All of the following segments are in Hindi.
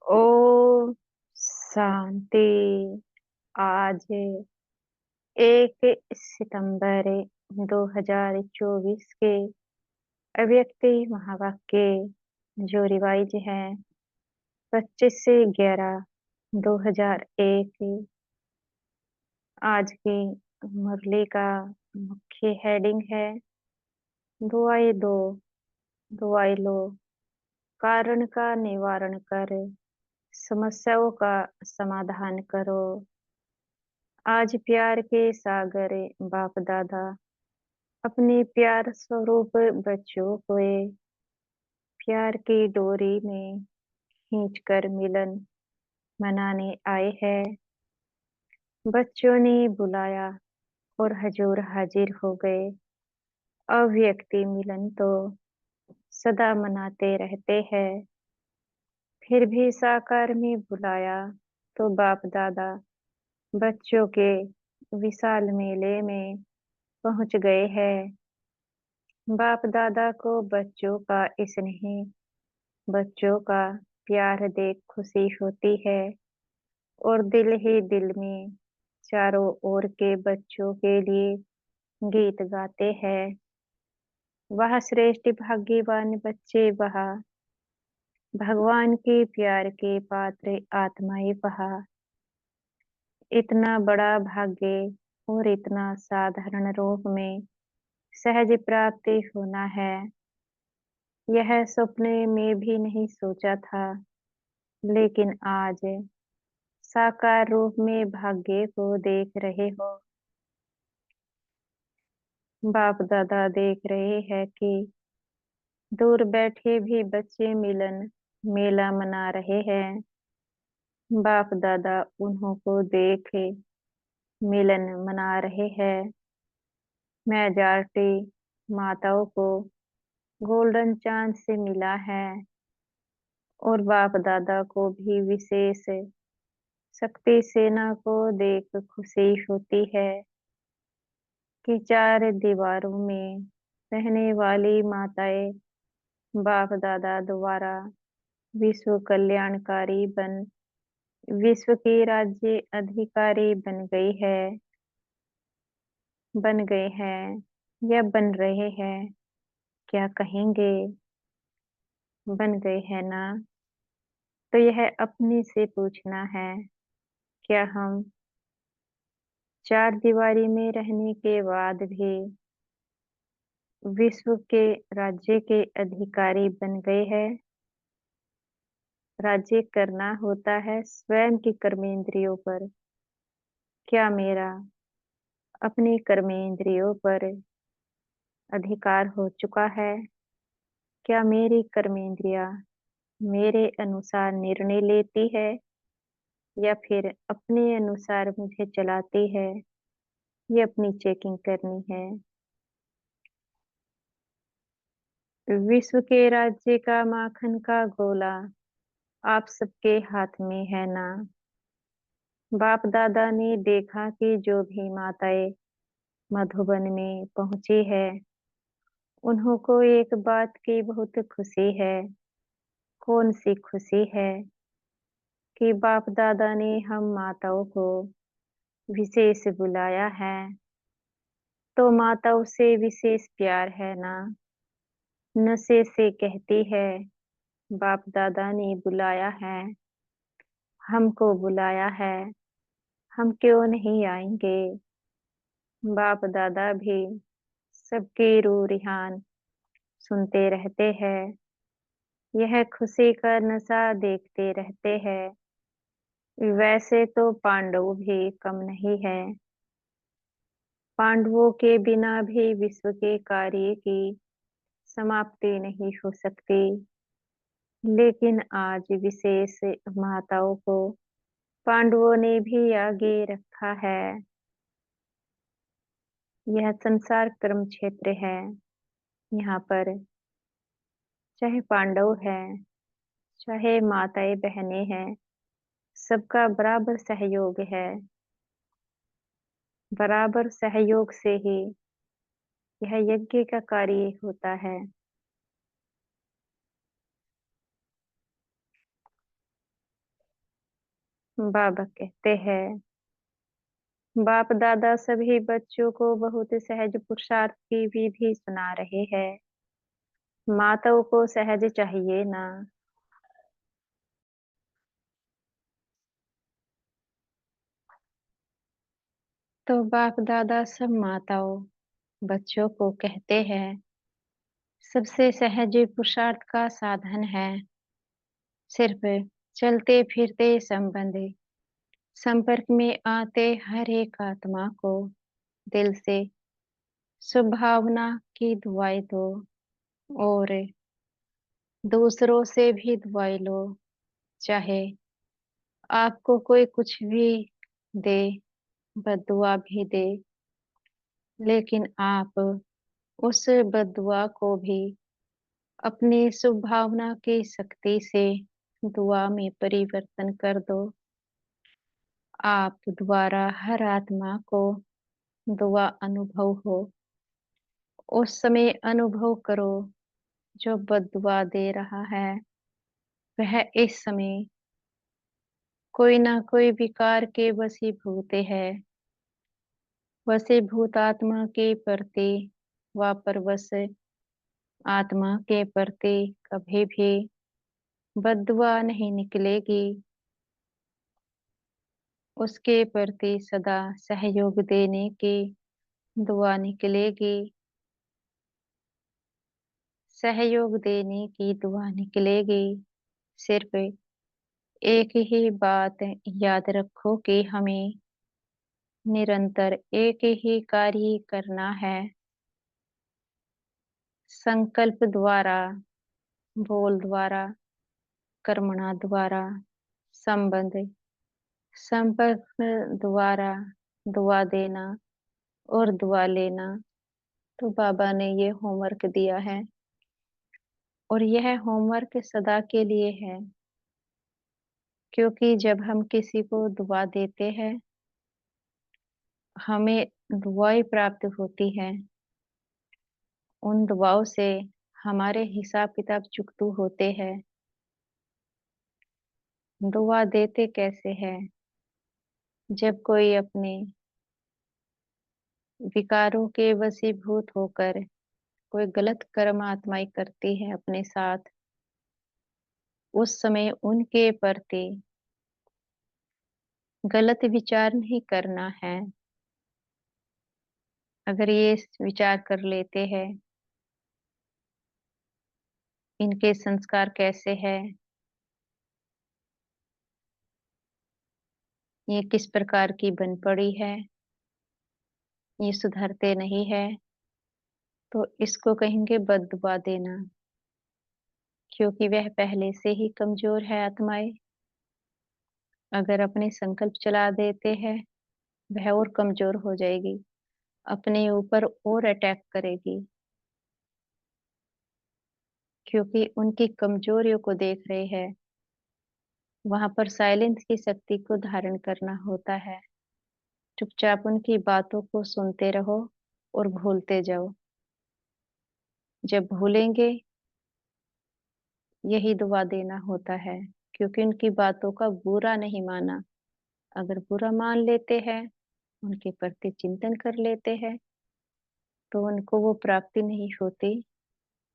ओम शांति। आज 1 सितंबर 2024 के अव्यक्त महावाक्य जो रिवाइज है 25 से 11 2001। आज की मुरली का मुख्य हेडिंग है दुआएं दो, दुआएं लो, कारण का निवारण कर समस्याओं का समाधान करो। आज प्यार के सागर बाप दादा अपने प्यार स्वरूप बच्चों को प्यार की डोरी में खींचकर मिलन मनाने आए हैं। बच्चों ने बुलाया और हजूर हाजिर हो गए। अव्यक्ति मिलन तो सदा मनाते रहते हैं, फिर भी साकार में बुलाया तो बाप दादा बच्चों के विशाल मेले में पहुंच गए हैं। बाप दादा को बच्चों का स्नेह, बच्चों का प्यार देख खुशी होती है और दिल ही दिल में चारों ओर के बच्चों के लिए गीत गाते हैं। वह श्रेष्ठ भाग्यवान बच्चे, वह भगवान के प्यार के पात्र आत्माएं, वह इतना बड़ा भाग्य और इतना साधारण रूप में सहज प्राप्ति होना है, यह सपने में भी नहीं सोचा था। लेकिन आज साकार रूप में भाग्य को देख रहे हो। बाप दादा देख रहे हैं कि दूर बैठे भी बच्चे मिलन मेला मना रहे हैं। बाप दादा उन्हों को देख मिलन मना रहे हैं। मेजॉरिटी माताओं को गोल्डन चांद से मिला है और बाप दादा को भी विशेष शक्ति सेना को देख खुशी होती है कि चार दीवारों में रहने वाली माताएं बाप दादा द्वारा विश्व कल्याणकारी विश्व की राज्य अधिकारी बन गए हैं या बन रहे हैं। क्या कहेंगे? बन गए हैं ना? तो यह अपने से पूछना है, क्या हम चार दीवारी में रहने के बाद भी विश्व के राज्य के अधिकारी बन गए हैं? राज्य करना होता है स्वयं की कर्मेंद्रियों पर। क्या मेरा अपनी कर्मेंद्रियों पर अधिकार हो चुका है? क्या मेरी कर्मेंद्रियां मेरे अनुसार निर्णय लेती है या फिर अपने अनुसार मुझे चलाती है? ये अपनी चेकिंग करनी है। विश्व के राज्य का माखन का गोला आप सबके हाथ में है ना? बाप दादा ने देखा कि जो भी माताएं मधुबन में पहुंची है, उन्हों को एक बात की बहुत खुशी है। कौन सी खुशी है? कि बाप दादा ने हम माताओं को विशेष बुलाया है, तो माताओं से विशेष प्यार है ना? नशे से कहती है, बाप दादा ने बुलाया है, हमको बुलाया है, हम क्यों नहीं आएंगे? बाप दादा भी सबकी रूह रिहान सुनते रहते हैं, यह खुशी का नशा देखते रहते हैं। वैसे तो पांडव भी कम नहीं है। पांडवों के बिना भी विश्व के कार्य की समाप्ति नहीं हो सकती, लेकिन आज विशेष माताओं को पांडवों ने भी आगे रखा है। यह संसार कर्म क्षेत्र है। यहाँ पर चाहे पांडव है, चाहे माताएं बहनें हैं, सबका बराबर सहयोग है। बराबर सहयोग से ही यह यज्ञ का कार्य होता है। बाबा कहते हैं, बाप दादा सभी बच्चों को बहुत सहज पुरुषार्थ की विधि सुना रहे हैं। माताओं को सहज चाहिए ना। तो बाप दादा सब माताओं बच्चों को कहते हैं, सबसे सहज पुरुषार्थ का साधन है सिर्फ चलते फिरते संबंध संपर्क में आते हर एक आत्मा को दिल से सुभावना की दुआएं दो और दूसरों से भी दुआएं लो। चाहे आपको कोई कुछ भी दे, बद्दुआ भी दे, लेकिन आप उस बद्दुआ को भी अपनी सुभावना की शक्ति से दुआ में परिवर्तन कर दो। आप द्वारा हर आत्मा को दुआ अनुभव हो, उस समय अनुभव करो जो बद्दुआ दे रहा है वह इस समय कोई ना कोई विकार के वशीभूत है। वशीभूत आत्मा के प्रति व परवश आत्मा के प्रति कभी भी बद्दुआ नहीं निकलेगी। उसके प्रति सदा सहयोग देने की दुआ निकलेगी। सहयोग देने की दुआ निकलेगी। सिर्फ एक ही बात याद रखो कि हमें निरंतर एक ही कार्य करना है। संकल्प द्वारा, बोल द्वारा, कर्मणा द्वारा, संबंध संपर्क द्वारा दुआ देना और दुआ लेना। तो बाबा ने ये होमवर्क दिया है और यह होमवर्क सदा के लिए है, क्योंकि जब हम किसी को दुआ देते हैं हमें दुआएं प्राप्त होती है। उन दुआओं से हमारे हिसाब किताब चुकतू होते हैं। दुआ देते कैसे हैं? जब कोई अपने विकारों के वशीभूत होकर कोई गलत कर्म आत्माएं करती है अपने साथ, उस समय उनके प्रति गलत विचार नहीं करना है। अगर ये विचार कर लेते हैं इनके संस्कार कैसे है, ये किस प्रकार की बन पड़ी है, ये सुधरते नहीं है, तो इसको कहेंगे बद्दुआ देना। क्योंकि वह पहले से ही कमजोर है आत्माएं। अगर अपने संकल्प चला देते हैं वह और कमजोर हो जाएगी, अपने ऊपर और अटैक करेगी। क्योंकि उनकी कमजोरियों को देख रहे हैं। वहां पर साइलेंस की शक्ति को धारण करना होता है। चुपचाप उनकी बातों को सुनते रहो और भूलते जाओ। जब भूलेंगे यही दुआ देना होता है, क्योंकि उनकी बातों का बुरा नहीं माना। अगर बुरा मान लेते हैं, उनके प्रति चिंतन कर लेते हैं, तो उनको वो प्राप्ति नहीं होती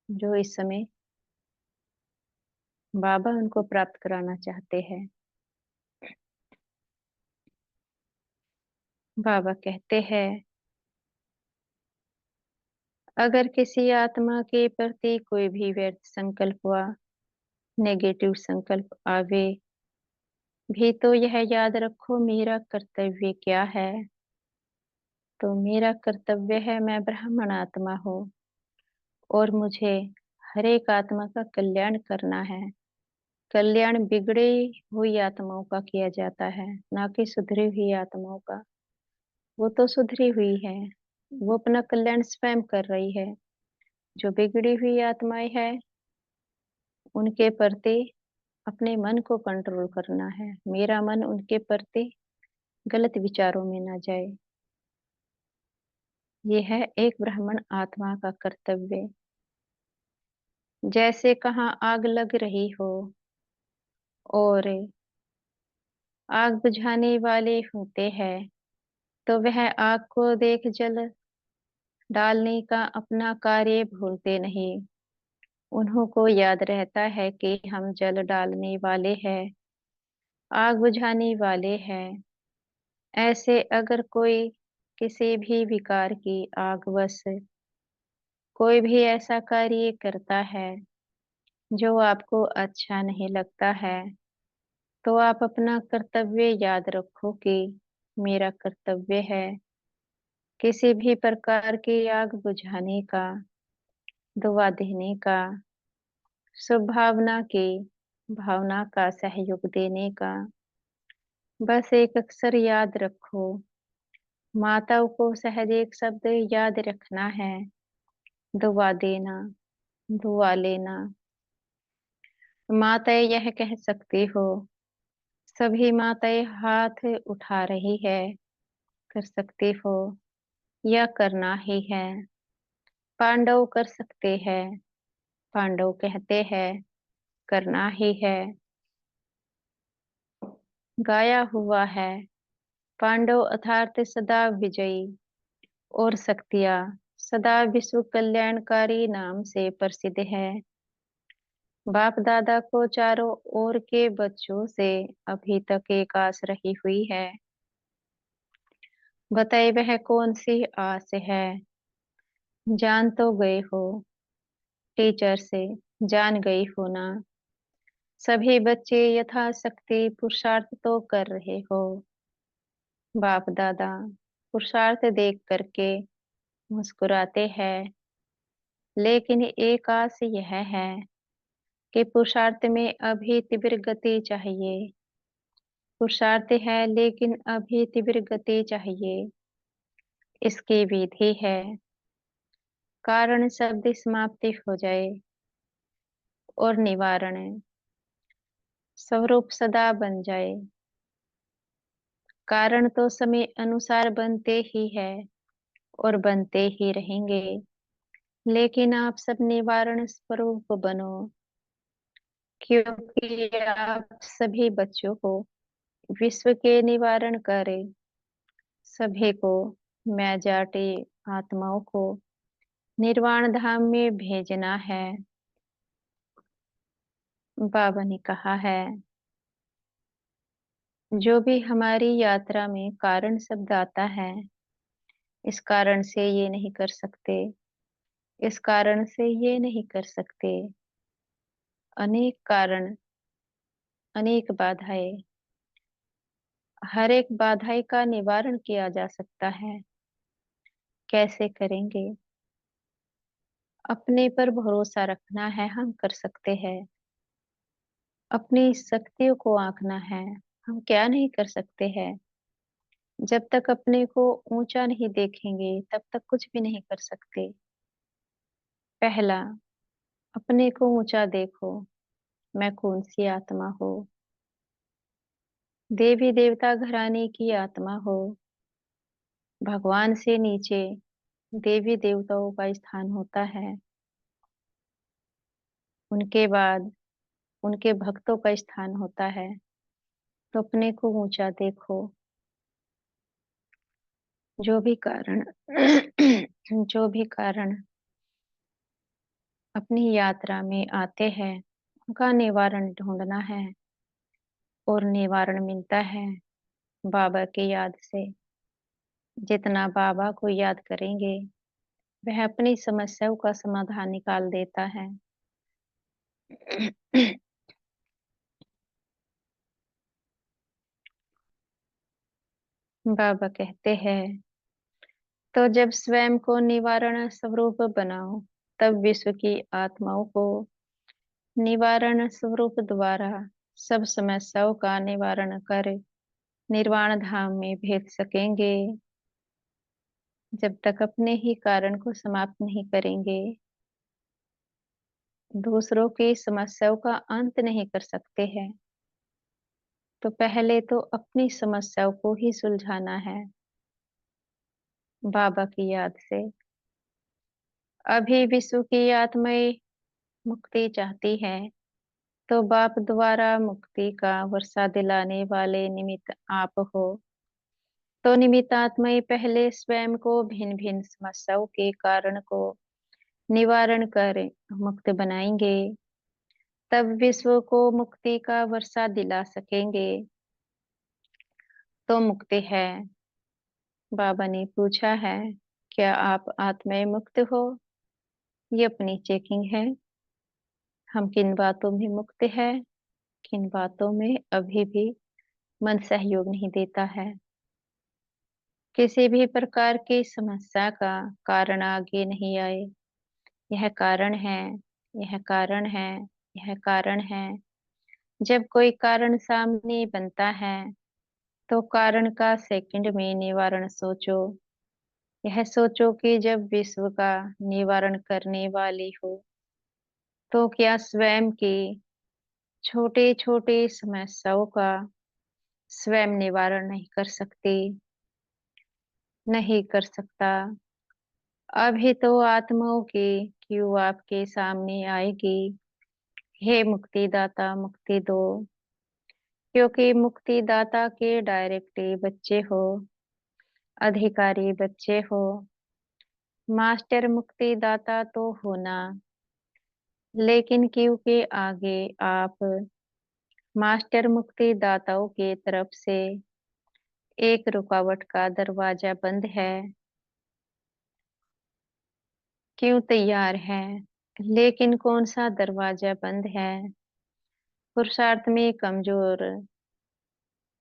जो इस समय बाबा उनको प्राप्त कराना चाहते हैं। बाबा कहते हैं, अगर किसी आत्मा के प्रति कोई भी व्यर्थ संकल्प हुआ, नेगेटिव संकल्प आवे भी, तो यह याद रखो मेरा कर्तव्य क्या है। तो मेरा कर्तव्य है, मैं ब्राह्मण आत्मा हूँ और मुझे हर एक आत्मा का कल्याण करना है। कल्याण बिगड़ी हुई आत्माओं का किया जाता है, ना कि सुधरी हुई आत्माओं का। वो तो सुधरी हुई है, वो अपना कल्याण स्वयं कर रही है। जो बिगड़ी हुई आत्माएं हैं उनके प्रति अपने मन को कंट्रोल करना है। मेरा मन उनके प्रति गलत विचारों में ना जाए। ये है एक ब्राह्मण आत्मा का कर्तव्य। जैसे कहाँ आग लग रही हो और आग बुझाने वाले होते हैं तो वह आग को देख जल डालने का अपना कार्य भूलते नहीं। उन्हों को याद रहता है कि हम जल डालने वाले हैं, आग बुझाने वाले हैं। ऐसे अगर कोई किसी भी विकार की आग वश कोई भी ऐसा कार्य करता है जो आपको अच्छा नहीं लगता है, तो आप अपना कर्तव्य याद रखो कि मेरा कर्तव्य है किसी भी प्रकार की आग बुझाने का, दुआ देने का, शुभ भावना की भावना का सहयोग देने का। बस एक अक्सर याद रखो, माताओं को सहज एक शब्द याद रखना है, दुआ देना, दुआ लेना। माताएं यह कह सकती हो, सभी माताएं हाथ उठा रही है, कर सकती हो या करना ही है। पांडव कर सकते हैं, पांडव कहते हैं करना ही है। गाया हुआ है, पांडव अर्थात सदा विजयी और शक्तियाँ सदा विश्व कल्याणकारी नाम से प्रसिद्ध है। बाप दादा को चारों ओर के बच्चों से अभी तक एक आस रही हुई है। बताए वह कौन सी आस है? जान तो गए हो, टीचर से जान गई हो ना। सभी बच्चे यथाशक्ति पुरुषार्थ तो कर रहे हो। बाप दादा पुरुषार्थ देख करके मुस्कुराते हैं, लेकिन एक आस यह है कि पुरुषार्थ में अभी तीव्र गति चाहिए। पुरुषार्थ है लेकिन अभी तीव्र गति चाहिए। इसकी विधि है, कारण शब्द समाप्ति हो जाए और निवारण स्वरूप सदा बन जाए। कारण तो समय अनुसार बनते ही है और बनते ही रहेंगे, लेकिन आप सब निवारण स्वरूप बनो, क्योंकि आप सभी बच्चों को विश्व के निवारण करे। सभी को मैं जाटे आत्माओं को निर्वाण धाम में भेजना है। बाबा ने कहा है, जो भी हमारी यात्रा में कारण शब्द आता है, इस कारण से ये नहीं कर सकते, इस कारण से ये नहीं कर सकते। अनेक कारण, अनेक बाधाएं, हर एक बाधाएं का निवारण किया जा सकता है। कैसे करेंगे? अपने पर भरोसा रखना है, हम कर सकते हैं। अपनी शक्तियों को आंकना है, हम क्या नहीं कर सकते हैं। जब तक अपने को ऊंचा नहीं देखेंगे तब तक कुछ भी नहीं कर सकते। पहला, अपने को ऊंचा देखो, मैं कौन सी आत्मा हो? देवी देवता घराने की आत्मा हो। भगवान से नीचे देवी देवताओं का स्थान होता है, उनके बाद उनके भक्तों का स्थान होता है। तो अपने को ऊंचा देखो। जो भी कारण जो भी कारण अपनी यात्रा में आते हैं, उनका निवारण ढूंढना है और निवारण मिलता है बाबा की याद से। जितना बाबा को याद करेंगे, वह अपनी समस्याओं का समाधान निकाल देता है। बाबा कहते हैं, तो जब स्वयं को निवारण स्वरूप बनाओ, तब विश्व की आत्माओं को निवारण स्वरूप द्वारा सब समस्याओं का निवारण कर निर्वाण धाम में भेज सकेंगे। जब तक अपने ही कारण को समाप्त नहीं करेंगे, दूसरों की समस्याओं का अंत नहीं कर सकते हैं। तो पहले तो अपनी समस्याओं को ही सुलझाना है बाबा की याद से। अभी विश्व की आत्माएं मुक्ति चाहती है, तो बाप द्वारा मुक्ति का वर्षा दिलाने वाले निमित्त आप हो। तो निमित्तात्मा पहले स्वयं को भिन्न भिन्न समस्याओं के कारण को निवारण कर मुक्त बनाएंगे, तब विश्व को मुक्ति का वर्षा दिला सकेंगे। तो मुक्ति है, बाबा ने पूछा है, क्या आप आत्मा मुक्त हो? ये अपनी चेकिंग है। हम किन बातों में मुक्त है, किन बातों में अभी भी मन सहयोग नहीं देता है। किसी भी प्रकार की समस्या का कारण आगे नहीं आए। यह कारण है, यह कारण है, यह कारण है। जब कोई कारण सामने बनता है तो कारण का सेकंड में निवारण सोचो। यह सोचो कि जब विश्व का निवारण करने वाली हो, तो क्या स्वयं की छोटे छोटे समस्याओं का स्वयं निवारण नहीं कर सकती? नहीं कर सकता। अभी तो आत्माओं की क्यों आपके सामने आएगी, हे मुक्तिदाता मुक्ति दो। क्योंकि मुक्तिदाता के डायरेक्ट बच्चे हो, अधिकारी बच्चे हो। मास्टर मुक्तिदाता तो होना, लेकिन क्योंकि आगे आप मास्टर मुक्तिदाताओं के तरफ से एक रुकावट का दरवाजा बंद है। क्यों तैयार है, लेकिन कौन सा दरवाजा बंद है? पुरुषार्थ में कमजोर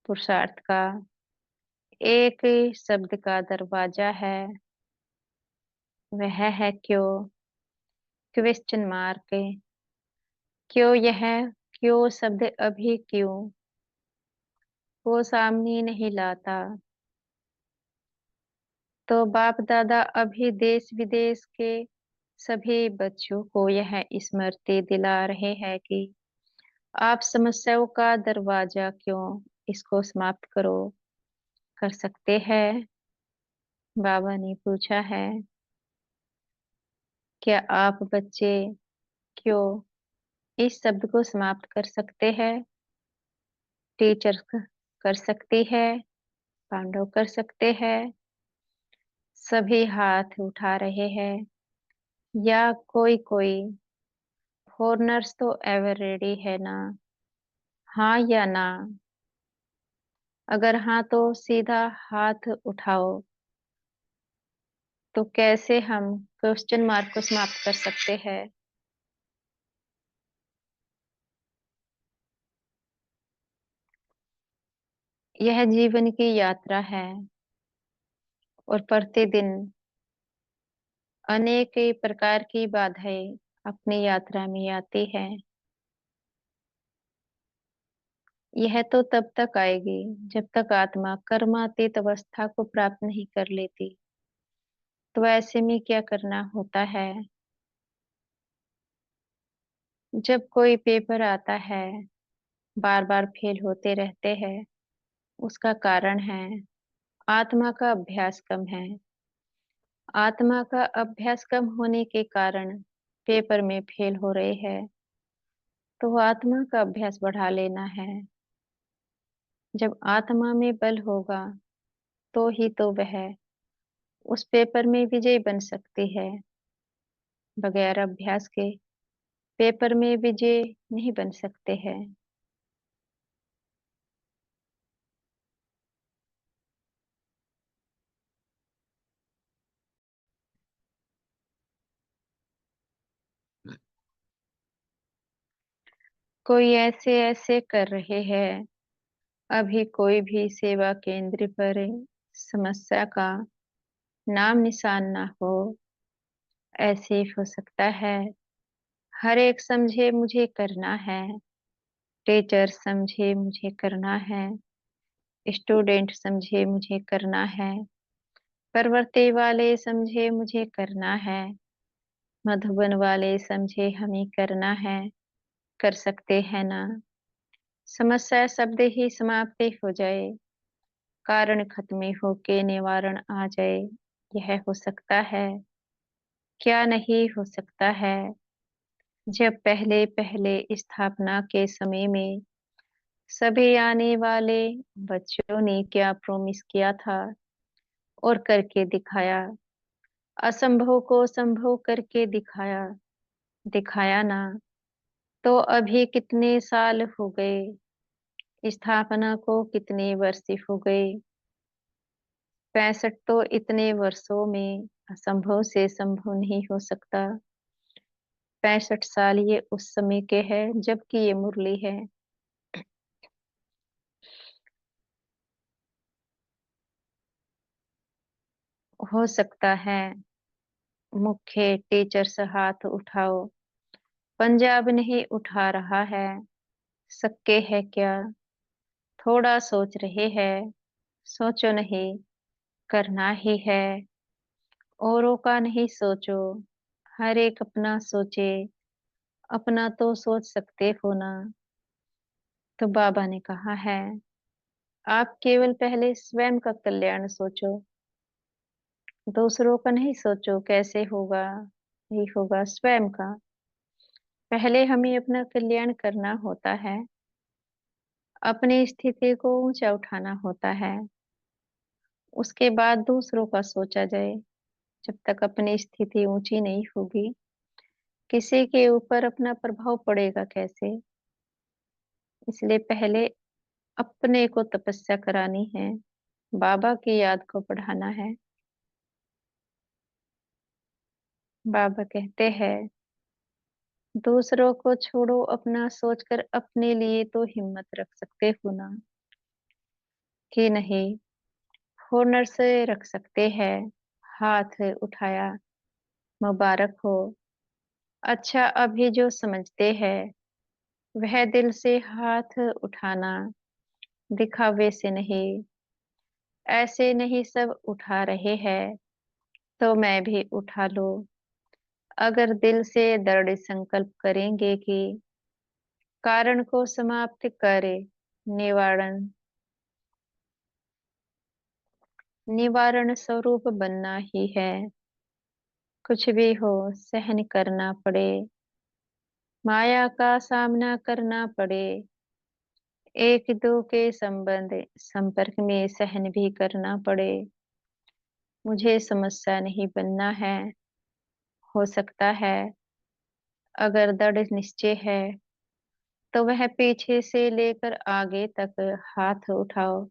पुरुषार्थ का एक शब्द का दरवाजा है। वह है क्यों? Question mark. क्यों यह क्यों शब्द अभी क्यों वो सामने नहीं लाता? तो बाप दादा अभी देश विदेश के सभी बच्चों को यह स्मृति दिला रहे हैं कि आप समस्याओं का दरवाजा क्यों इसको समाप्त करो, कर सकते हैं। बाबा ने पूछा है, क्या आप बच्चे क्यों इस शब्द को समाप्त कर सकते हैं? टीचर कर सकती है, पांडव कर सकते हैं। सभी हाथ उठा रहे हैं, या कोई कोई फॉरनर्स तो एवर रेडी है ना? हाँ या ना? अगर हाँ तो सीधा हाथ उठाओ। तो कैसे हम क्वेश्चन मार्क को समाप्त कर सकते हैं? यह जीवन की यात्रा है और प्रतिदिन अनेक प्रकार की बाधाएं अपनी यात्रा में आती है। यह तो तब तक आएगी जब तक आत्मा कर्मातीत अवस्था को प्राप्त नहीं कर लेती। तो ऐसे में क्या करना होता है? जब कोई पेपर आता है, बार बार फेल होते रहते हैं, उसका कारण है आत्मा का अभ्यास कम है। आत्मा का अभ्यास कम होने के कारण पेपर में फेल हो रहे हैं। तो आत्मा का अभ्यास बढ़ा लेना है। जब आत्मा में बल होगा तो ही तो वह उस पेपर में विजयी बन सकती है। बगैर अभ्यास के पेपर में विजय नहीं बन सकते हैं। कोई ऐसे ऐसे कर रहे हैं, अभी कोई भी सेवा केंद्र पर समस्या का नाम निशान ना हो। ऐसे हो सकता है हर एक समझे मुझे करना है, टीचर समझे मुझे करना है, स्टूडेंट समझे मुझे करना है, प्रवृत्ति वाले समझे मुझे करना है, मधुबन वाले समझे हमें करना है। कर सकते हैं ना? समस्या शब्द ही समाप्ति हो जाए, कारण खत्म होके निवारण आ जाए। यह हो सकता है? क्या नहीं हो सकता है? जब पहले पहले स्थापना के समय में सभी आने वाले बच्चों ने क्या प्रॉमिस किया था और करके दिखाया, असंभव को संभव करके दिखाया, दिखाया ना। तो अभी कितने साल हो गए, स्थापना को कितने वर्ष हो गए। 65 तो इतने वर्षों में असंभव से संभव नहीं हो सकता। 65 साल ये उस समय के हैं जबकि ये मुरली है। हो सकता है। मुख्य टीचर्स हाथ उठाओ। पंजाब नहीं उठा रहा है। सक्के है क्या? थोड़ा सोच रहे हैं। सोचो नहीं, करना ही है। औरों का नहीं सोचो, हर एक अपना सोचे। अपना तो सोच सकते हो ना। तो बाबा ने कहा है, आप केवल पहले स्वयं का कल्याण सोचो। दूसरों का नहीं सोचो कैसे होगा, नहीं होगा, स्वयं का। पहले हमें अपना कल्याण करना होता है। अपनी स्थिति को ऊंचा उठाना होता है। उसके बाद दूसरों का सोचा जाए। जब तक अपनी स्थिति ऊंची नहीं होगी, किसी के ऊपर अपना प्रभाव पड़ेगा कैसे। इसलिए पहले अपने को तपस्या करानी है। बाबा की याद को बढ़ाना है। बाबा कहते हैं, दूसरों को छोड़ो, अपना सोचकर अपने लिए तो हिम्मत रख सकते हो ना, कि नहीं। हुनर से रख सकते हैं। हाथ उठाया, मुबारक हो। अच्छा, अभी जो समझते हैं वह दिल से हाथ उठाना, दिखावे से नहीं। ऐसे नहीं सब उठा रहे हैं तो मैं भी उठा लो। अगर दिल से दृढ़ संकल्प करेंगे कि कारण को समाप्त करे, निवारण निवारण स्वरूप बनना ही है। कुछ भी हो, सहन करना पड़े, माया का सामना करना पड़े, एक दो के संबंध संपर्क में सहन भी करना पड़े। मुझे समस्या नहीं बनना है। हो सकता है, अगर दृढ़ निश्चय है तो वह पीछे से लेकर आगे तक हाथ उठाओ।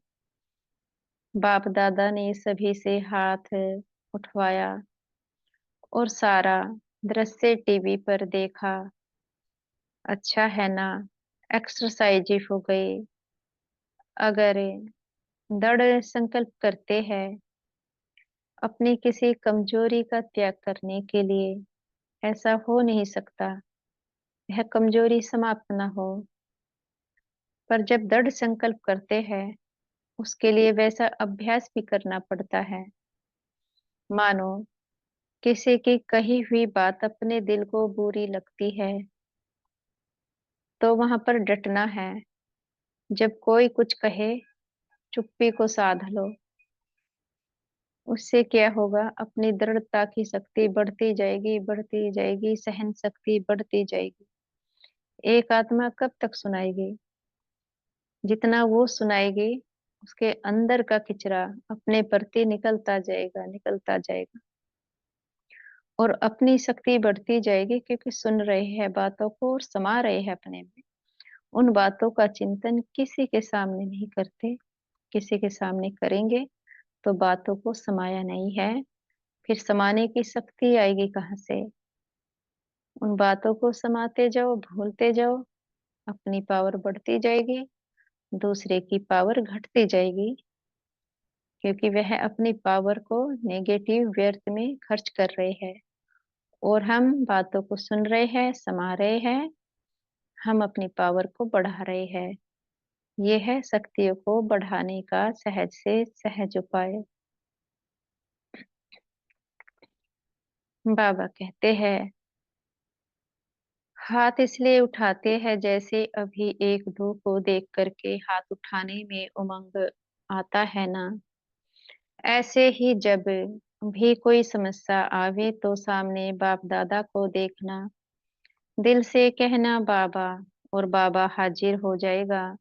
बाप दादा ने सभी से हाथ उठवाया और सारा दृश्य टीवी पर देखा। अच्छा है ना, एक्सरसाइज हो गई। अगर दृढ़ संकल्प करते हैं अपनी किसी कमजोरी का त्याग करने के लिए, ऐसा हो नहीं सकता यह कमजोरी समाप्त न हो। पर जब दृढ़ संकल्प करते हैं उसके लिए वैसा अभ्यास भी करना पड़ता है। मानो किसी की कही हुई बात अपने दिल को बुरी लगती है तो वहां पर डटना है। जब कोई कुछ कहे, चुप्पी को साध लो। उससे क्या होगा, अपनी दृढ़ता की शक्ति बढ़ती जाएगी, बढ़ती जाएगी, सहन शक्ति बढ़ती जाएगी। एक आत्मा कब तक सुनाएगी? जितना वो सुनाएगी उसके अंदर का किचरा अपने प्रति निकलता जाएगा, निकलता जाएगा। और अपनी शक्ति बढ़ती जाएगी क्योंकि सुन रहे हैं बातों को और समा रहे हैं अपने में। उन बातों का चिंतन किसी के सामने नहीं करते। किसी के सामने करेंगे तो बातों को समाया नहीं है। फिर समाने की शक्ति आएगी कहाँ से? उन बातों को समाते जाओ, भूलते जाओ, अपनी पावर बढ़ती जाएगी, दूसरे की पावर घटती जाएगी। क्योंकि वह अपनी पावर को नेगेटिव व्यर्थ में खर्च कर रहे हैं और हम बातों को सुन रहे हैं, समा रहे हैं। हम अपनी पावर को बढ़ा रहे हैं। ये है शक्तियों को बढ़ाने का सहज से सहज उपाय। बाबा कहते हैं, हाथ इसलिए उठाते हैं जैसे अभी एक दो को देख करके हाथ उठाने में उमंग आता है ना। ऐसे ही जब भी कोई समस्या आवे तो सामने बाप दादा को देखना, दिल से कहना बाबा और बाबा हाजिर हो जाएगा।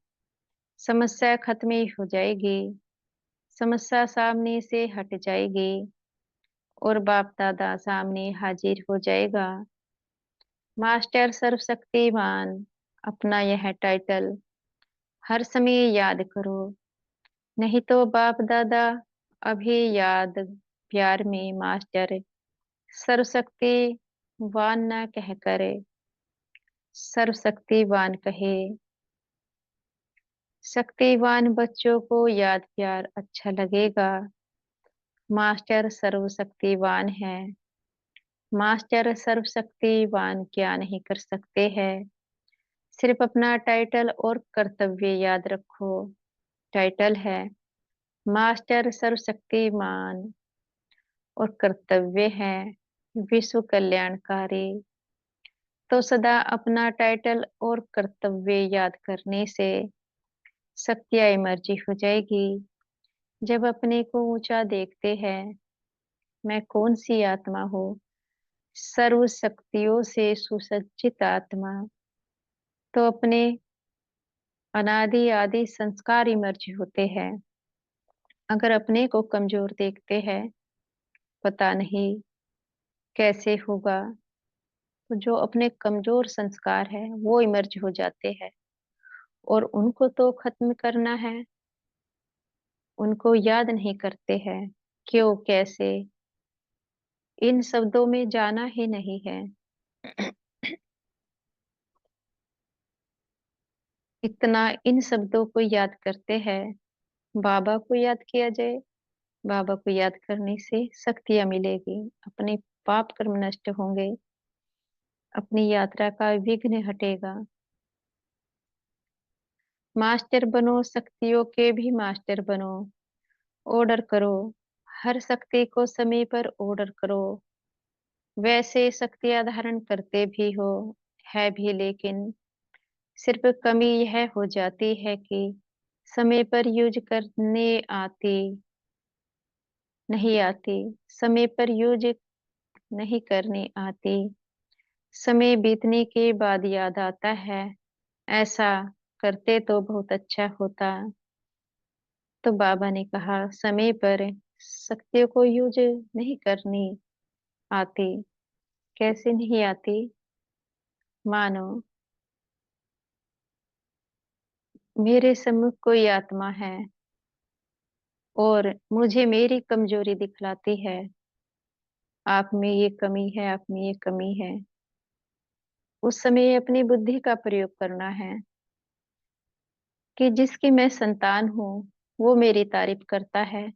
समस्या खत्म ही हो जाएगी। समस्या सामने से हट जाएगी और बाप दादा सामने हाजिर हो जाएगा। मास्टर सर्वशक्तिमान, अपना यह टाइटल हर समय याद करो। नहीं तो बाप दादा अभी याद प्यार में मास्टर सर्वशक्तिवान न कह करे, सर्वशक्तिवान कहे। शक्तिवान बच्चों को याद प्यार अच्छा लगेगा। मास्टर सर्वशक्तिवान है। मास्टर सर्वशक्तिवान क्या नहीं कर सकते हैं। सिर्फ अपना टाइटल और कर्तव्य याद रखो। टाइटल है मास्टर सर्वशक्तिमान और कर्तव्य है विश्व कल्याणकारी। तो सदा अपना टाइटल और कर्तव्य याद करने से शक्तियाँ इमर्जी हो जाएगी। जब अपने को ऊंचा देखते हैं, मैं कौन सी आत्मा हूँ, सर्व शक्तियों से सुसज्जित आत्मा, तो अपने अनादि आदि संस्कार इमर्ज होते हैं। अगर अपने को कमजोर देखते हैं, पता नहीं कैसे होगा, तो जो अपने कमजोर संस्कार है वो इमर्ज हो जाते हैं और उनको तो खत्म करना है। उनको याद नहीं करते हैं, क्यों कैसे, इन शब्दों में जाना ही नहीं है। इतना इन शब्दों को याद करते हैं। बाबा को याद किया जाए। बाबा को याद करने से शक्तियां मिलेगी। अपने पाप कर्म नष्ट होंगे। अपनी यात्रा का विघ्न हटेगा। मास्टर बनो, शक्तियों के भी मास्टर बनो। ऑर्डर करो, हर शक्ति को समय पर ऑर्डर करो। वैसे शक्तियां धारण करते भी हो, है भी, लेकिन सिर्फ कमी यह हो जाती है कि समय पर यूज करने आती नहीं आती। समय पर यूज नहीं करनी आती। समय बीतने के बाद याद आता है, ऐसा करते तो बहुत अच्छा होता। तो बाबा ने कहा समय पर शक्तियों को यूज नहीं करनी आती। कैसे नहीं आती? मानो मेरे सम्मुख कोई आत्मा है और मुझे मेरी कमजोरी दिखलाती है। आप में ये कमी है, आप में ये कमी है। उस समय अपनी बुद्धि का प्रयोग करना है कि जिसकी मैं संतान हूँ वो मेरी तारीफ करता है।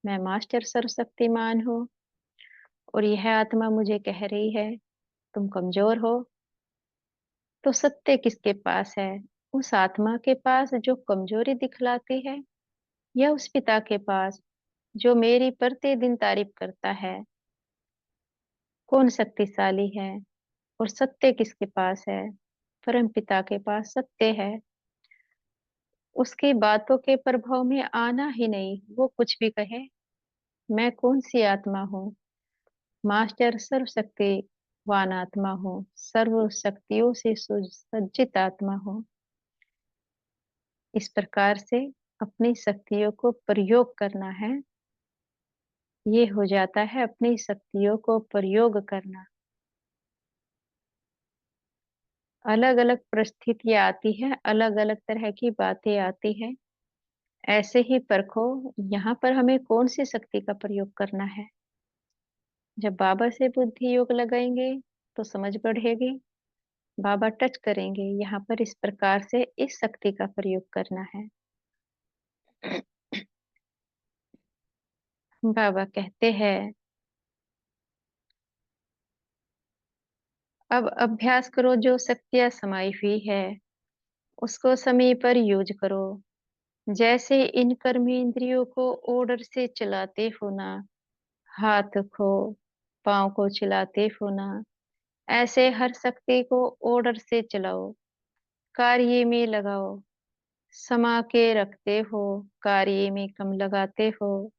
मैं मास्टर सर्वशक्तिमान हूँ और यह आत्मा मुझे कह रही है तुम कमजोर हो। तो सत्य किसके पास है? उस आत्मा के पास जो कमजोरी दिखलाती है, या उस पिता के पास जो मेरी प्रतिदिन तारीफ करता है? कौन शक्तिशाली है? और सत्य किसके पास है? परम पिता के पास सत्य है। उसकी बातों के प्रभाव में आना ही नहीं, वो कुछ भी कहे। मैं कौन सी आत्मा हूँ? मास्टर सर्वशक्तिवान आत्मा हूँ, सर्व शक्तियों से सुसज्जित आत्मा हूँ। इस प्रकार से अपनी शक्तियों को प्रयोग करना है। ये हो जाता है अपनी शक्तियों को प्रयोग करना। अलग अलग परिस्थितियां आती है, अलग अलग तरह की बातें आती है। ऐसे ही परखो यहाँ पर हमें कौन सी शक्ति का प्रयोग करना है। जब बाबा से बुद्धि योग लगाएंगे तो समझ बढ़ेगी। बाबा टच करेंगे, यहाँ पर इस प्रकार से इस शक्ति का प्रयोग करना है। बाबा कहते हैं अब अभ्यास करो, जो शक्तियां समाई हुई है उसको समय पर यूज करो। जैसे इन कर्मेंद्रियों को ऑर्डर से चलाते हो ना, हाथ को पाँव को चलाते हो ना, ऐसे हर शक्ति को ऑर्डर से चलाओ, कार्य में लगाओ। समा के रखते हो, कार्य में कम लगाते हो।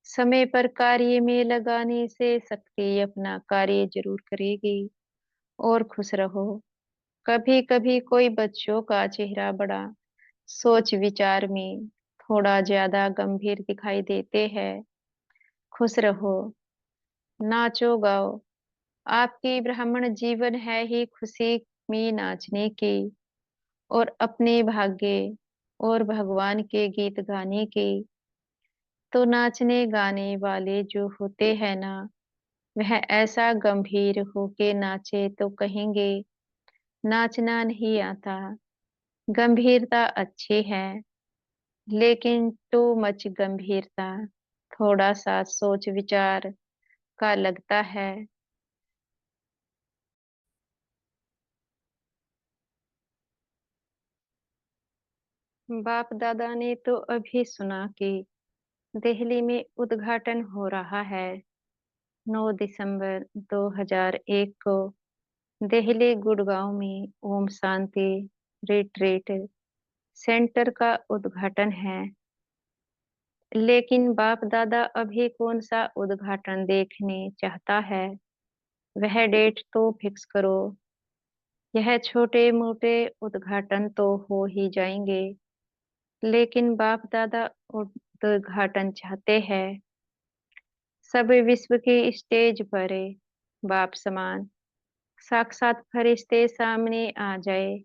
समय पर कार्य में लगाने से शक्ति अपना कार्य जरूर करेगी। और खुश रहो। कभी कभी कोई बच्चों का चेहरा बड़ा सोच विचार में थोड़ा ज्यादा गंभीर दिखाई देते हैं। खुश रहो, नाचो गाओ। आपकी ब्राह्मण जीवन है ही खुशी में नाचने की, और अपने भाग्य और भगवान के गीत गाने की। तो नाचने गाने वाले जो होते हैं ना, वह ऐसा गंभीर होके नाचे तो कहेंगे नाचना नहीं आता। गंभीरता अच्छी है, लेकिन टू मच गंभीरता थोड़ा सा सोच विचार का लगता है। बाप दादा ने तो अभी सुना कि दिल्ली में उद्घाटन हो रहा है। 9 दिसंबर 2001 को दिल्ली गुड़गांव में ओम शांति रिट्रीट सेंटर का उद्घाटन है। लेकिन बाप दादा अभी कौन सा उद्घाटन देखने चाहता है, वह डेट तो फिक्स करो। यह छोटे मोटे उद्घाटन तो हो ही जाएंगे, लेकिन बाप दादा उद्घाटन चाहते हैं सब विश्व की स्टेज पर बाप समान साक्षात फरिश्ते सामने आ जाए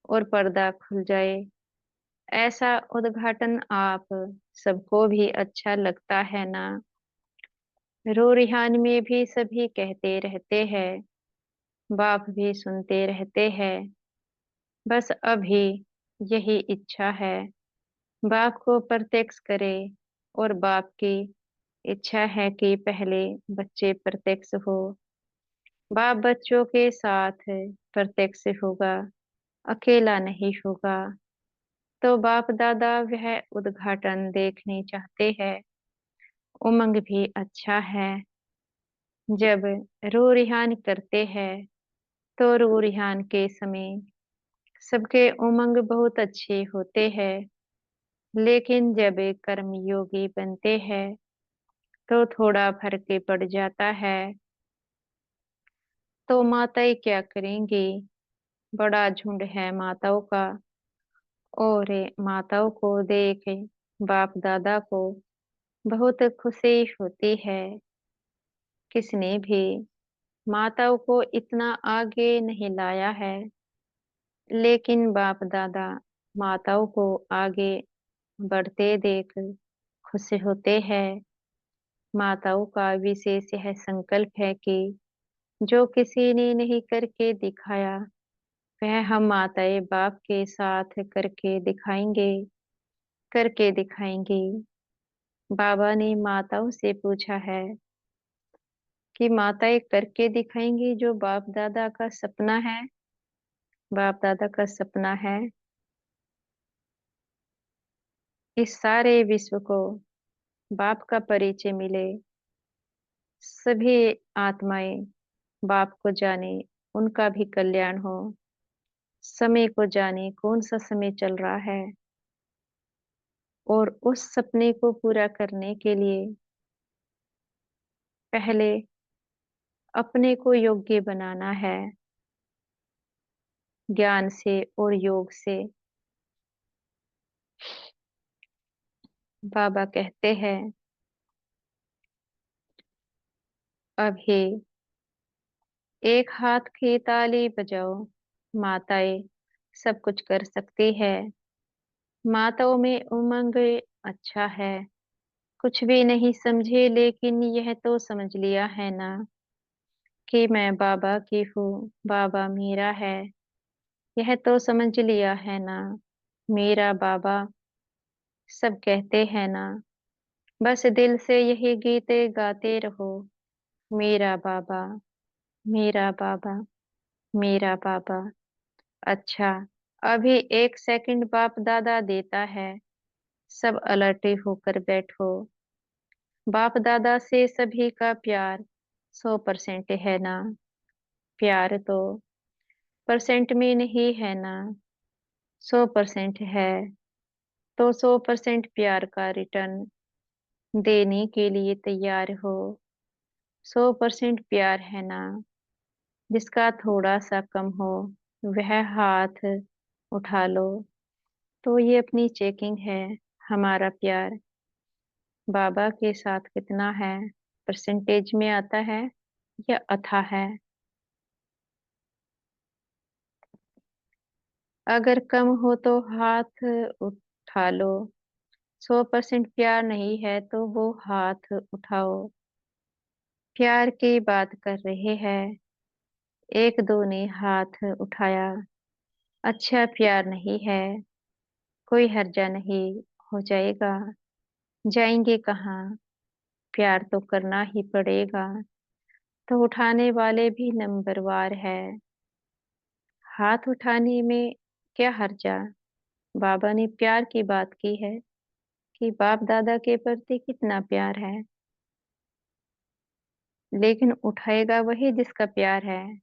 और पर्दा खुल जाए। ऐसा उद्घाटन आप सबको भी अच्छा लगता है ना। रो रिहान में भी सभी कहते रहते हैं, बाप भी सुनते रहते हैं। बस अभी यही इच्छा है, बाप को प्रत्यक्ष करे। और बाप की इच्छा है कि पहले बच्चे प्रत्यक्ष हो। बाप बच्चों के साथ प्रत्यक्ष होगा, अकेला नहीं होगा। तो बाप दादा वह उद्घाटन देखने चाहते हैं। उमंग भी अच्छा है। जब रो रिहान करते हैं तो रो रिहान के समय सबके उमंग बहुत अच्छे होते हैं। लेकिन जब कर्मयोगी बनते हैं तो थोड़ा फर्क पड़ जाता है। तो माताएं क्या करेंगी, बड़ा झुंड है माताओं का। और माताओं को देख बाप दादा को बहुत खुशी होती है। किसने भी माताओं को इतना आगे नहीं लाया है, लेकिन बाप दादा माताओं को आगे बढ़ते देख खुश होते हैं। माताओं का विशेष यह संकल्प है कि जो किसी ने नहीं करके दिखाया, वह हम माताएं बाप के साथ करके दिखाएंगे, करके दिखाएंगे। बाबा ने माताओं से पूछा है कि माताएं करके दिखाएंगी जो बाप दादा का सपना है। बाप दादा का सपना है इस सारे विश्व को बाप का परिचय मिले। सभी आत्माएं बाप को जाने, उनका भी कल्याण हो। समय को जाने कौन सा समय चल रहा है, और उस सपने को पूरा करने के लिए पहले अपने को योग्य बनाना है, ज्ञान से और योग से। बाबा कहते हैं अभी एक हाथ की ताली बजाओ। माताएं सब कुछ कर सकती है। माताओं में उमंग अच्छा है। कुछ भी नहीं समझे, लेकिन यह तो समझ लिया है ना कि मैं बाबा की हूँ, बाबा मेरा है। यह तो समझ लिया है ना, मेरा बाबा। सब कहते हैं ना, बस दिल से यही गीत गाते रहो। मेरा बाबा, मेरा बाबा, मेरा बाबा। अच्छा, अभी एक सेकंड बाप दादा देता है। सब अलर्ट होकर बैठो। बाप दादा से सभी का प्यार 100% है ना। प्यार तो परसेंट में नहीं है ना, 100% है। तो 100% प्यार का रिटर्न देने के लिए तैयार हो। 100% प्यार है ना, जिसका थोड़ा सा कम हो वह हाथ उठा लो। तो ये अपनी चेकिंग है। हमारा प्यार बाबा के साथ कितना है, परसेंटेज में आता है या अथा है। अगर कम हो तो हाथ उठा लो। 100% प्यार नहीं है तो वो हाथ उठाओ। प्यार की बात कर रहे हैं। एक दो ने हाथ उठाया। अच्छा प्यार नहीं है। कोई हर्जा नहीं हो जाएगा। जाएंगे कहाँ। प्यार तो करना ही पड़ेगा। तो उठाने वाले भी नंबरवार है। हाथ उठाने में क्या हर्जा। बाबा ने प्यार की बात की है कि बाप दादा के प्रति कितना प्यार है। लेकिन उठाएगा वही जिसका प्यार है,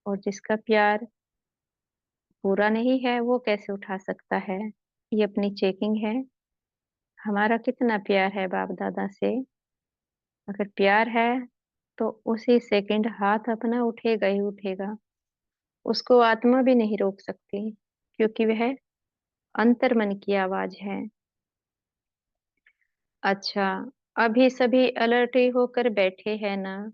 और जिसका प्यार पूरा नहीं है वो कैसे उठा सकता है। ये अपनी चेकिंग है। हमारा कितना प्यार है बाप दादा से। अगर प्यार है तो उसी सेकंड हाथ अपना उठेगा ही उठेगा। उसको आत्मा भी नहीं रोक सकती, क्योंकि वह अंतर्मन की आवाज है। अच्छा, अभी सभी अलर्ट ही होकर बैठे हैं ना।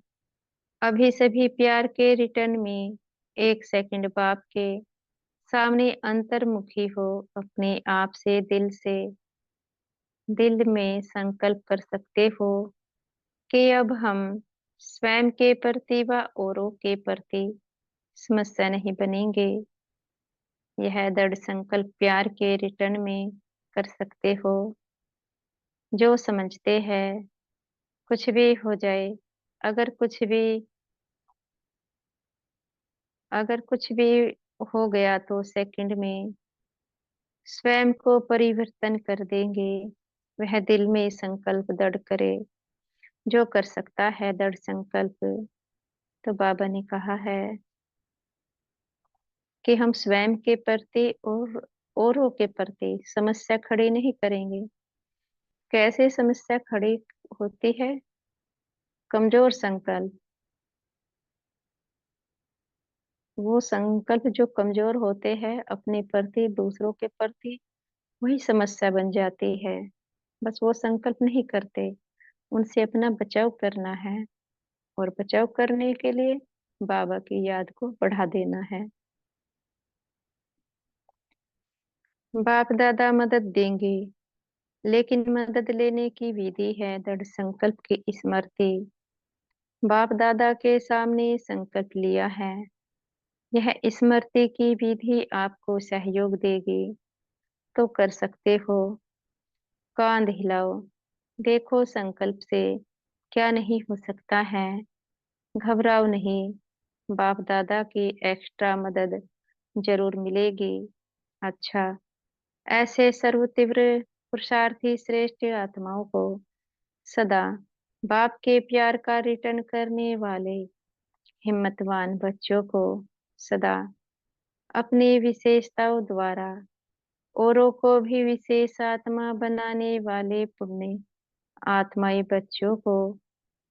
अभी सभी प्यार के रिटर्न में एक सेकंड बाप के सामने अंतर्मुखी हो। अपने आप से दिल में संकल्प कर सकते हो कि अब हम स्वयं के प्रति व औरों के प्रति समस्या नहीं बनेंगे। यह दृढ़ संकल्प प्यार के रिटर्न में कर सकते हो। जो समझते हैं कुछ भी हो जाए, अगर कुछ भी अगर कुछ भी हो गया तो सेकंड में स्वयं को परिवर्तन कर देंगे। वह दिल में संकल्प दृढ़ करे। जो कर सकता है दृढ़ संकल्प। तो बाबा ने कहा है कि हम स्वयं के प्रति और औरों के प्रति समस्या खड़ी नहीं करेंगे। कैसे समस्या खड़ी होती है। कमजोर संकल्प। वो संकल्प जो कमजोर होते हैं अपने प्रति दूसरों के प्रति, वही समस्या बन जाती है। बस वो संकल्प नहीं करते। उनसे अपना बचाव करना है, और बचाव करने के लिए बाबा की याद को बढ़ा देना है। बाप दादा मदद देंगे, लेकिन मदद लेने की विधि है दृढ़ संकल्प की स्मृति। बाप दादा के सामने संकल्प लिया है। यह स्मृति की विधि आपको सहयोग देगी। तो कर सकते हो। कांध हिलाओ। देखो संकल्प से क्या नहीं हो सकता है। घबराओ नहीं। बाप दादा की एक्स्ट्रा मदद जरूर मिलेगी। अच्छा, ऐसे सर्व तीव्र पुरुषार्थी श्रेष्ठ आत्माओं को सदा बाप के प्यार का रिटर्न करने वाले हिम्मतवान बच्चों को सदा अपनी विशेषताओं द्वारा औरों को भी विशेष आत्मा बनाने वाले पुण्य आत्माई बच्चों को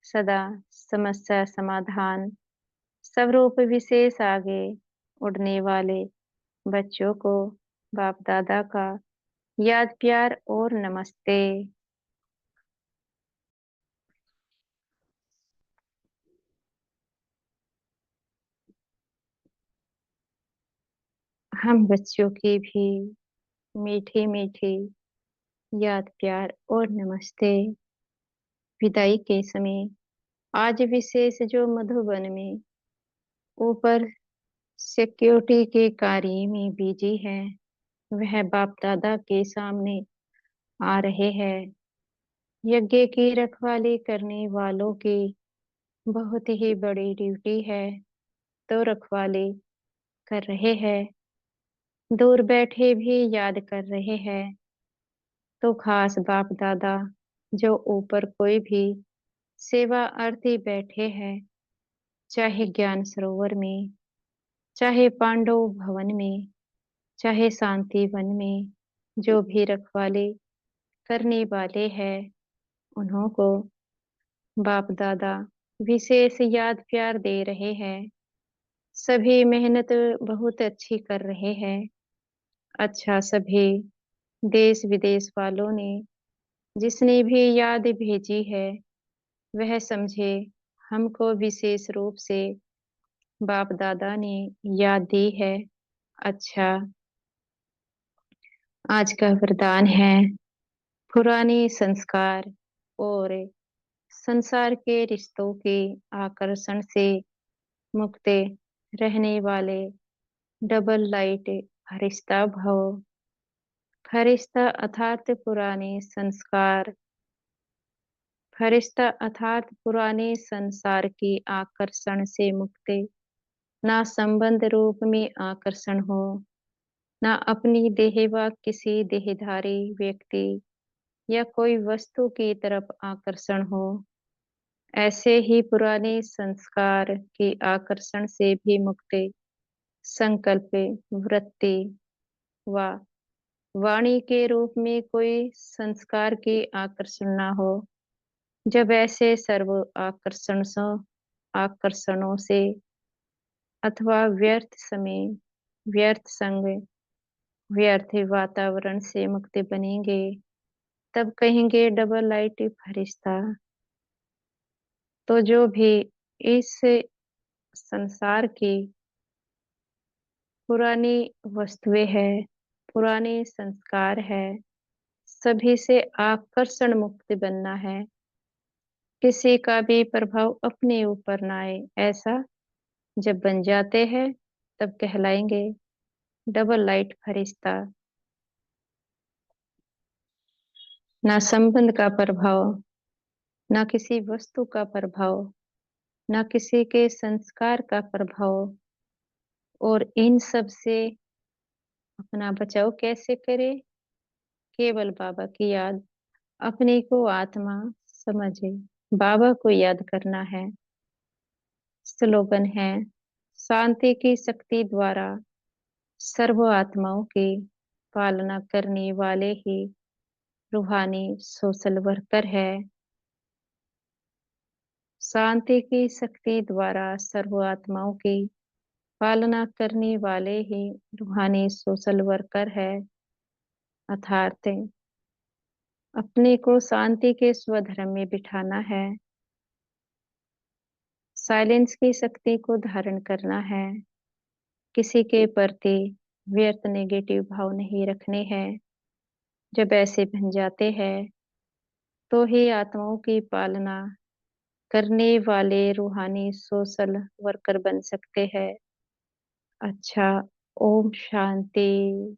सदा समस्या समाधान स्वरूप विशेष आगे उड़ने वाले बच्चों को बाप दादा का याद प्यार और नमस्ते। हम बच्चों की भी मीठी मीठी याद प्यार और नमस्ते। विदाई के समय आज विशेष जो मधुबन में ऊपर सिक्योरिटी के कार्य में बिजी है, वह बाप दादा के सामने आ रहे हैं। यज्ञ की रखवाली करने वालों की बहुत ही बड़ी ड्यूटी है। तो रखवाली कर रहे हैं। दूर बैठे भी याद कर रहे हैं। तो खास बाप दादा जो ऊपर कोई भी सेवा अर्थी बैठे हैं, चाहे ज्ञान सरोवर में, चाहे पांडव भवन में, चाहे शांति वन में, जो भी रखवाली करने वाले हैं, उन्हों को बाप दादा विशेष याद प्यार दे रहे हैं। सभी मेहनत बहुत अच्छी कर रहे हैं। अच्छा, सभी देश विदेश वालों ने जिसने भी याद भेजी है वह समझे हमको विशेष रूप से बाप दादा ने याद दी है। अच्छा, आज का वरदान है पुराने संस्कार और संसार के रिश्तों के आकर्षण से मुक्त रहने वाले डबल लाइट फरिश्ता भव। फरिश्ता अर्थात पुराने संस्कार, फरिश्ता अर्थात पुराने संसार के आकर्षण से मुक्त, ना संबंध रूप में आकर्षण हो, ना अपनी देह व किसी देहधारी व्यक्ति या कोई वस्तु की तरफ आकर्षण हो। ऐसे ही पुराने संस्कार के आकर्षण से भी मुक्त संकल्प, वृत्ति व वाणी के रूप में कोई संस्कार के आकर्षण न हो। जब ऐसे सर्व आकर्षणों से अथवा व्यर्थ समय, व्यर्थ संग, व्यर्थ वातावरण से मुक्त बनेंगे, तब कहेंगे डबल लाइट फरिश्ता। तो जो भी इस संसार की पुरानी वस्तुएं हैं, पुराने संस्कार है, सभी से आकर्षण मुक्त बनना है। किसी का भी प्रभाव अपने ऊपर ना आए, ऐसा जब बन जाते हैं तब कहलाएंगे डबल लाइट फरिश्ता। ना संबंध का प्रभाव, ना किसी वस्तु का प्रभाव, ना किसी के संस्कार का प्रभाव, और इन सब से अपना बचाव कैसे करें? केवल बाबा की याद, अपने को आत्मा समझे, बाबा को याद करना है। स्लोगन है, शांति की शक्ति द्वारा सर्व आत्माओं की पालना करने वाले ही रूहानी सोशल वर्कर है। शांति की शक्ति द्वारा सर्व आत्माओं की पालना करने वाले ही रूहानी सोशल वर्कर है। अर्थात अपने को शांति के स्वधर्म में बिठाना है, साइलेंस की शक्ति को धारण करना है, किसी के प्रति व्यर्थ नेगेटिव भाव नहीं रखने हैं। जब ऐसे बन जाते हैं तो ही आत्माओं की पालना करने वाले रूहानी सोशल वर्कर बन सकते हैं। अच्छा, ओम शांति।